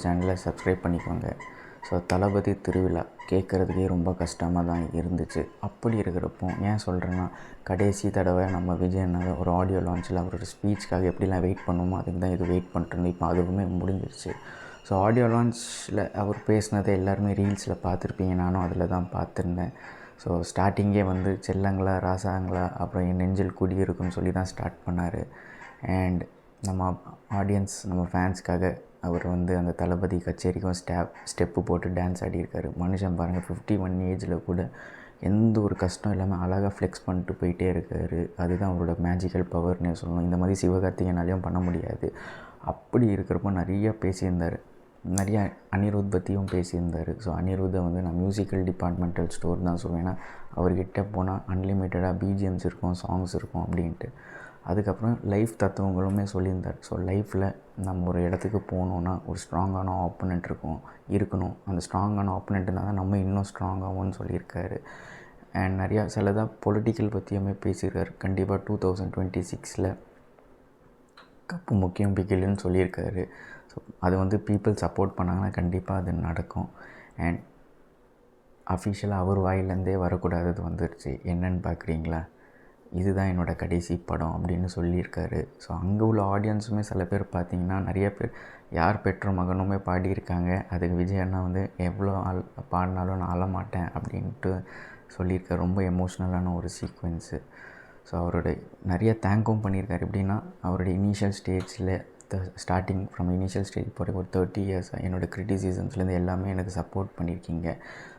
சேனலை சப்ஸ்கிரைப் பண்ணிக்கோங்க. ஸோ தளபதி திருவிழா கேட்குறதுக்கே ரொம்ப கஷ்டமாக தான் இருந்துச்சு. அப்படி இருக்கிறப்போ ஏன் சொல்கிறேன்னா, கடைசி தடவை நம்ம விஜய் அண்ணாவை ஒரு ஆடியோ லான்ச்சில் அவரோட ஸ்பீச்சுக்காக எப்படிலாம் வெயிட் பண்ணுமோ அதுக்கு தான் இது வெயிட் பண்ணிட்டுருந்தோம். இப்போ அதுவுமே முடிஞ்சிருச்சு. ஸோ ஆடியோ லான்ச்சில் அவர் பேசினதை எல்லாருமே ரீல்ஸில் பார்த்துருப்பீங்க. நானும் அதில் தான் பார்த்துருந்தேன். ஸோ ஸ்டார்டிங்கே வந்து செல்லங்களா ராசாங்களா அப்புறம் என் நெஞ்சில் குடியிருக்குன்னு சொல்லி தான் ஸ்டார்ட் பண்ணார். அண்ட் நம்ம ஆடியன்ஸ் நம்ம ஃபேன்ஸ்க்காக அவர் வந்து அந்த தளபதி கச்சேரிக்கும் ஸ்டெப்பு போட்டு டான்ஸ் ஆடியிருக்காரு. மனுஷன் பாருங்கள், 51 ஏஜில் கூட எந்த ஒரு கஷ்டம் இல்லாமல் அழகாக ஃப்ளெக்ஸ் பண்ணிட்டு போயிட்டே இருக்கார். அதுதான் அவரோட மேஜிக்கல் பவர்னே சொல்லணும். இந்த மாதிரி சிவகார்த்திகேயனாலையும் பண்ண முடியாது. அப்படி இருக்கிறப்போ நிறையா பேசியிருந்தார். நிறையா அனிருத் பற்றியும் பேசியிருந்தார். ஸோ அனிருத்தை வந்து நான் மியூசிக்கல் டிபார்ட்மெண்டல் ஸ்டோர் தான் சொல்லுவேன். ஏன்னா அவர்கிட்ட போனால் அன்லிமிட்டடாக பிஜிஎம்ஸ் இருக்கும், சாங்ஸ் இருக்கும் அப்படின்ட்டு. அதுக்கப்புறம் லைஃப் தத்துவங்களுமே சொல்லியிருந்தார். ஸோ லைஃப்பில் நம்ம ஒரு இடத்துக்கு போகணுன்னா ஒரு ஸ்ட்ராங்கான ஆப்போனண்ட் இருக்கணும். அந்த ஸ்ட்ராங்கான ஆப்போனண்ட் இருந்தால் தான் நம்ம இன்னும் ஸ்ட்ராங்காகும்னு சொல்லியிருக்காரு. அண்ட் நிறையா சிலதாக பொலிட்டிக்கல் பற்றியுமே பேசியிருக்காரு. கண்டிப்பாக 2026 கப்பு முக்கியம் பிகில்னு சொல்லியிருக்காரு. ஸோ அது வந்து பீப்புள் சப்போர்ட் பண்ணாங்கன்னா கண்டிப்பாக அது நடக்கும். அண்ட் அஃபிஷியலாக அவர் வாயிலேருந்தே வரக்கூடாதது வந்துருச்சு. என்னன்னு பார்க்குறீங்களா? இதுதான் என்னோடய கடைசி படம் அப்படின்னு சொல்லியிருக்காரு. ஸோ அங்கே உள்ள ஆடியன்ஸுமே சில பேர் பார்த்திங்கன்னா நிறைய பேர் யார் பெற்ற மகனுமே பாடியிருக்காங்க. அதுக்கு விஜய் அண்ணா வந்து எவ்வளோ பாடினாலும் நான் அழமாட்டேன் அப்படின்ட்டு சொல்லியிருக்காரு. ரொம்ப எமோஷ்னலான ஒரு சீக்வென்ஸு. ஸோ அவரோட நிறைய தேங்க்கும் பண்ணியிருக்காரு. எப்படின்னா அவருடைய இனிஷியல் ஸ்டேஜில் ஸ்டார்டிங் ஃப்ரம் இனிஷியல் ஸ்டேஜ் போகிற ஒரு 30 இயர்ஸ் என்னோடய கிரிட்டிசிசம்ஸ்லேருந்து எல்லாமே எனக்கு சப்போர்ட் பண்ணியிருக்கீங்க.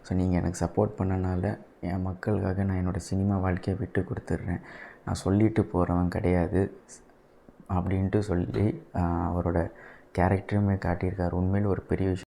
ஸோ நீங்கள் எனக்கு சப்போர்ட் பண்ணனால என் மக்களுக்காக நான் என்னோடய சினிமா வாழ்க்கையை விட்டு கொடுத்துட்றேன். நான் சொல்லிட்டு போகிறவன் கிடையாது அப்படின்ட்டு சொல்லி அவரோட கேரக்டருமே காட்டியிருக்கார். உண்மையில் ஒரு பெரிய விஷயம்.